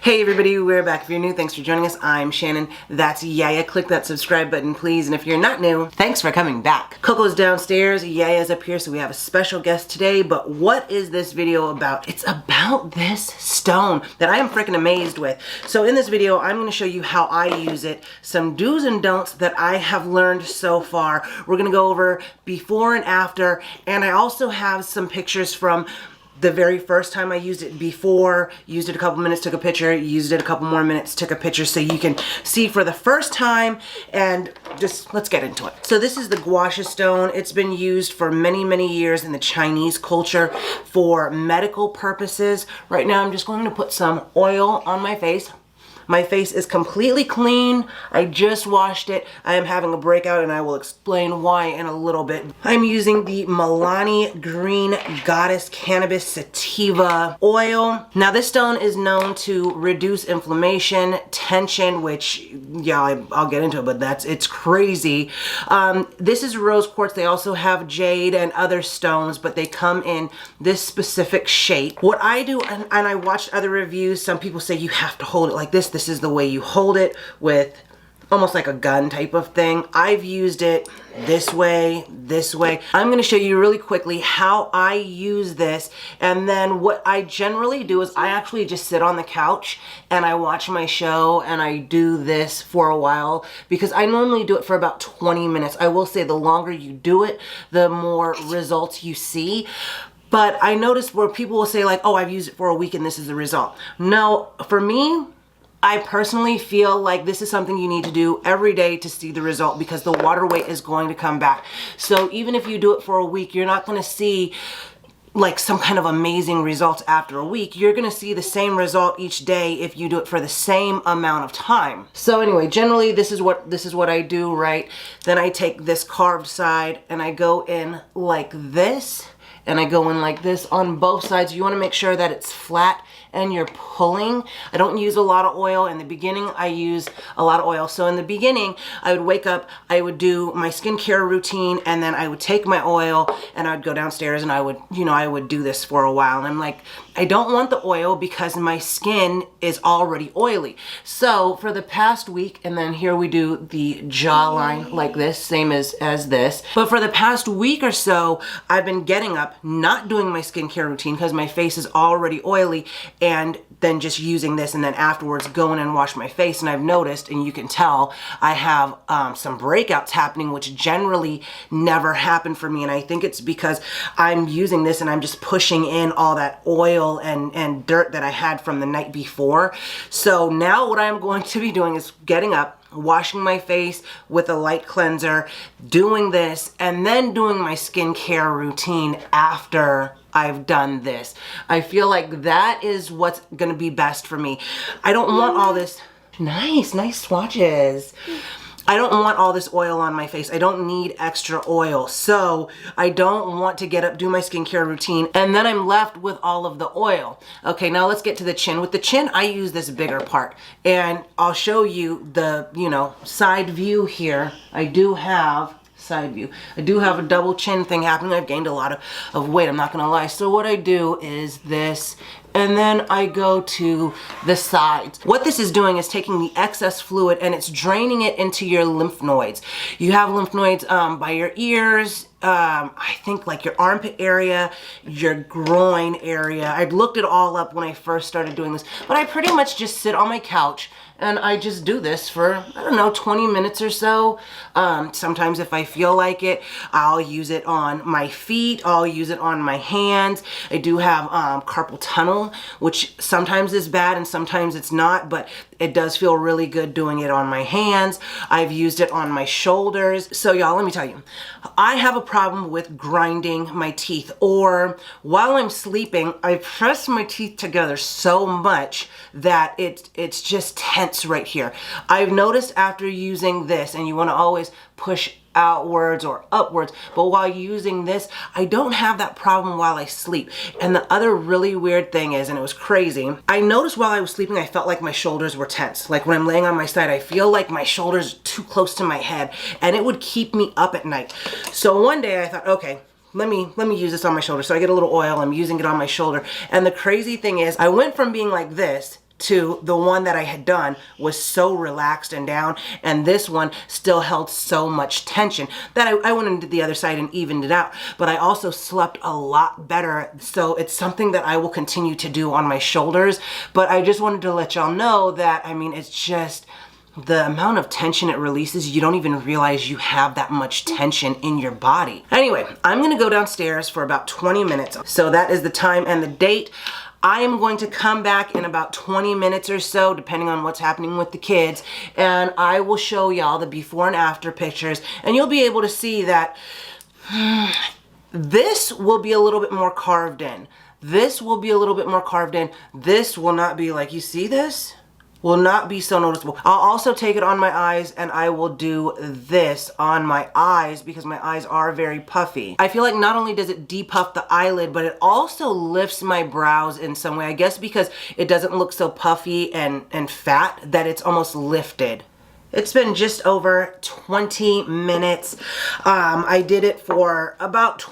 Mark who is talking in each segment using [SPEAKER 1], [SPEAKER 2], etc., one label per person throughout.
[SPEAKER 1] Hey everybody, we're back. If you're new, thanks for joining us. I'm Shannon. That's Yaya. Click that subscribe button, please. And if you're not new, thanks for coming back. Coco's downstairs, Yaya's up here, so we have a special guest today. But what is this video about? It's about this stone that I am freaking amazed with. So in this video, I'm going to show you how I use it, some do's and don'ts that I have learned so far. We're going to go over before and after, and I also have some pictures from the very first time I used it, before, used it a couple minutes, took a picture, used it a couple more minutes, took a picture, so you can see for the first time, and just let's get into it. So this is the Gua Sha Stone. It's been used for many, many years in the Chinese culture for medical purposes. Right now I'm just going to put some oil on my face. My face is completely clean. I just washed it. I am having a breakout and I will explain why in a little bit. I'm using the Milani Green Goddess Cannabis Sativa oil. Now this stone is known to reduce inflammation, tension, which, yeah, I'll get into it, but it's crazy. This is rose quartz. They also have jade and other stones, but they come in this specific shape. What I do, and I watched other reviews, some people say you have to hold it like this. This is the way you hold it, with almost like a gun type of thing. I've used it this way, this way. I'm going to show you really quickly how I use this, and then what I generally do is I actually just sit on the couch and I watch my show and I do this for a while, because I normally do it for about 20 minutes. I will say the longer you do it, the more results you see. But I noticed where people will say like, oh, I've used it for a week and this is the result. No, for me, I personally feel like this is something you need to do every day to see the result, because the water weight is going to come back. So even if you do it for a week, you're not going to see like some kind of amazing results after a week. You're going to see the same result each day if you do it for the same amount of time. So anyway, generally this is what I do, right? Then I take this carved side and I go in like this, and I go in like this on both sides. You want to make sure that it's flat and you're pulling. I don't use a lot of oil. In the beginning, I use a lot of oil. So in the beginning, I would wake up, I would do my skincare routine, and then I would take my oil and I would go downstairs and I would, I would do this for a while. And I'm like, I don't want the oil because my skin is already oily. So for the past week, and then here we do the jawline like this, same as this. But for the past week or so, I've been getting up, not doing my skincare routine because my face is already oily, and then just using this, and then afterwards going and wash my face. And I've noticed, and you can tell, I have some breakouts happening, which generally never happen for me. And I think it's because I'm using this and I'm just pushing in all that oil and dirt that I had from the night before. So now what I'm going to be doing is getting up, washing my face with a light cleanser, doing this, and then doing my skincare routine after I've done this. I feel like that is what's gonna be best for me. I don't want all this. Nice swatches. I don't want all this oil on my face. I don't need extra oil. So I don't want to get up, do my skincare routine, and then I'm left with all of the oil. Okay, now let's get to the chin. With the chin, I use this bigger part, and I'll show you the, side view here. I do have side view. I do have a double chin thing happening. I've gained a lot of weight, I'm not gonna lie. So what I do is this, and then I go to the sides. What this is doing is taking the excess fluid and it's draining it into your lymph nodes. You have lymph nodes by your ears, I think like your armpit area, your groin area. I looked it all up when I first started doing this, but I pretty much just sit on my couch and I just do this for, I don't know, 20 minutes or so. Sometimes if I feel like it, I'll use it on my feet, I'll use it on my hands. I do have carpal tunnel, which sometimes is bad and sometimes it's not, but it does feel really good doing it on my hands. I've used it on my shoulders. So y'all, let me tell you, I have a problem with grinding my teeth, or while I'm sleeping, I press my teeth together so much that it's just tense right here. I've noticed after using this, and you want to always push outwards or upwards, but while using this, I don't have that problem while I sleep. And the other really weird thing is, and it was crazy, I noticed while I was sleeping, I felt like my shoulders were tense. Like when I'm laying on my side, I feel like my shoulders are too close to my head, and it would keep me up at night. So one day I thought, okay, let me use this on my shoulder. So I get a little oil, I'm using it on my shoulder. And the crazy thing is, I went from being like this to the one that I had done was so relaxed and down, and this one still held so much tension that I went into the other side and evened it out. But I also slept a lot better, so it's something that I will continue to do on my shoulders. But I just wanted to let y'all know that, I mean, it's just the amount of tension it releases, you don't even realize you have that much tension in your body. Anyway, I'm gonna go downstairs for about 20 minutes. So that is the time and the date. I am going to come back in about 20 minutes or so, depending on what's happening with the kids, and I will show y'all the before and after pictures, and you'll be able to see that this will be a little bit more carved in. This will be a little bit more carved in. This will not be like, you see this? Will not be so noticeable. I'll also take it on my eyes, and I will do this on my eyes because my eyes are very puffy. I feel like not only does it depuff the eyelid, but it also lifts my brows in some way. I guess because it doesn't look so puffy and fat, that it's almost lifted. It's been just over 20 minutes. I did it for about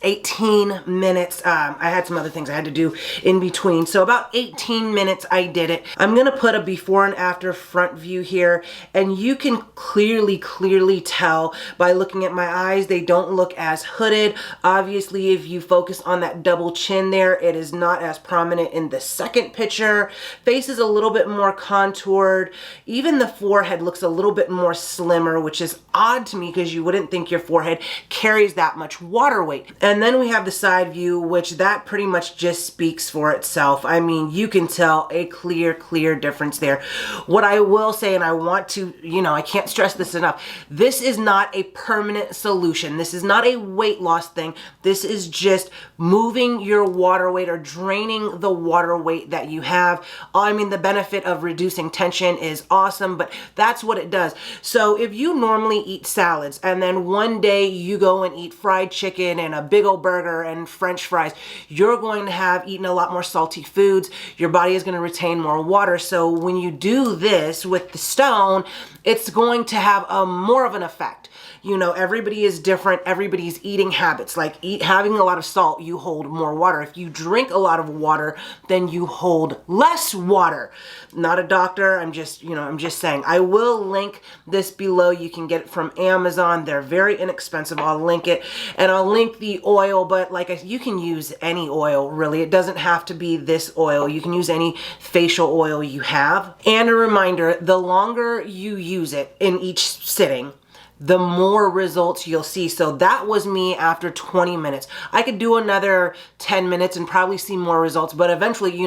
[SPEAKER 1] 18 minutes. I had some other things I had to do in between. So about 18 minutes I did it. I'm gonna put a before and after front view here, and you can clearly tell by looking at my eyes, they don't look as hooded. Obviously, if you focus on that double chin there, it is not as prominent in the second picture. Face is a little bit more contoured. Even the forehead looks a little bit more slimmer, which is odd to me because you wouldn't think your forehead carries that much water weight. And then we have the side view, which that pretty much just speaks for itself. I mean, you can tell a clear difference there. What I will say, and I want to, I can't stress this enough, this is not a permanent solution. This is not a weight loss thing. This is just moving your water weight or draining the water weight that you have. I mean, the benefit of reducing tension is awesome, but that's what it does. So if you normally eat salads and then one day you go and eat fried chicken and a big old burger and French fries, you're going to have eaten a lot more salty foods. Your body is going to retain more water. So when you do this with the stone, it's going to have more of an effect. Everybody is different. Everybody's eating habits. Like having a lot of salt, you hold more water. If you drink a lot of water, then you hold less water. Not a doctor. I'm just saying. I will link this below. You can get it from Amazon. They're very inexpensive. I'll link it, and I'll link the oil, but you can use any oil, really. It doesn't have to be this oil. You can use any facial oil you have. And a reminder, the longer you use it in each sitting, the more results you'll see. So that was me after 20 minutes. I could do another 10 minutes and probably see more results, but eventually,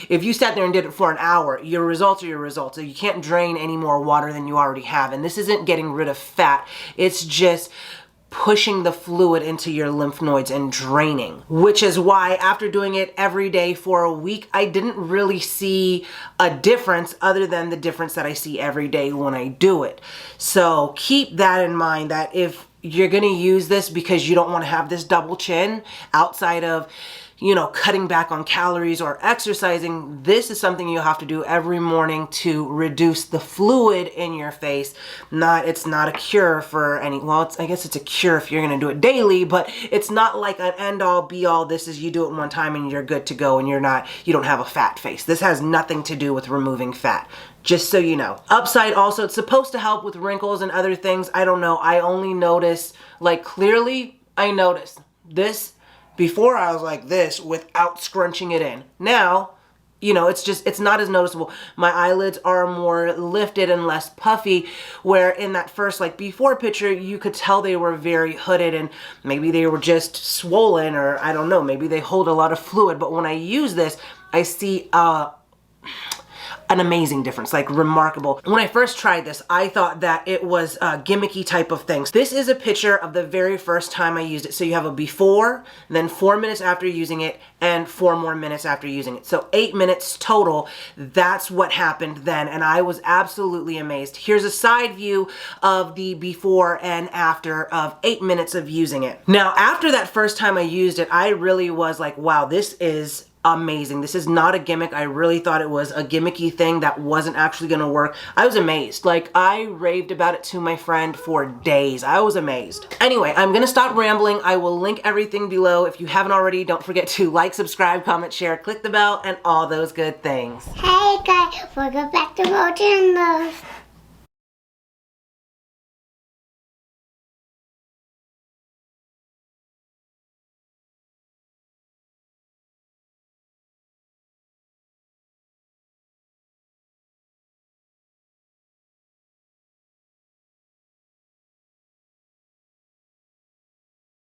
[SPEAKER 1] if you sat there and did it for an hour, your results are your results. So you can't drain any more water than you already have. And this isn't getting rid of fat. It's just pushing the fluid into your lymph nodes and draining, which is why after doing it every day for a week, I didn't really see a difference other than the difference that I see every day when I do it. So keep that in mind, that if you're going to use this because you don't want to have this double chin outside of cutting back on calories or exercising, this is something you have to do every morning to reduce the fluid in your face. It's not a cure for any, I guess it's a cure if you're going to do it daily, but it's not like an end all be all. This is, you do it one time and you're good to go and you don't have a fat face. This has nothing to do with removing fat. Just so you know. Upside also, it's supposed to help with wrinkles and other things. I don't know. I only notice, clearly I noticed this. Before I was like this without scrunching it in. Now, it's not as noticeable. My eyelids are more lifted and less puffy, where in that first before picture, you could tell they were very hooded and maybe they were just swollen, or I don't know, maybe they hold a lot of fluid. But when I use this, I see an amazing difference, remarkable. When I first tried this, I thought that it was a gimmicky type of things. This is a picture of the very first time I used it. So you have a before, then 4 minutes after using it, and 4 more minutes after using it. So 8 minutes total. That's what happened then, and I was absolutely amazed. Here's a side view of the before and after of 8 minutes of using it. Now, after that first time I used it, I really was like, wow, this is amazing. This is not a gimmick. I really thought it was a gimmicky thing that wasn't actually gonna work. I was amazed. Like, I raved about it to my friend for days. I was amazed. Anyway, I'm gonna stop rambling. I will link everything below. If you haven't already, don't forget to like, subscribe, comment, share, click the bell, and all those good things.
[SPEAKER 2] Hey guys, welcome back to my channel.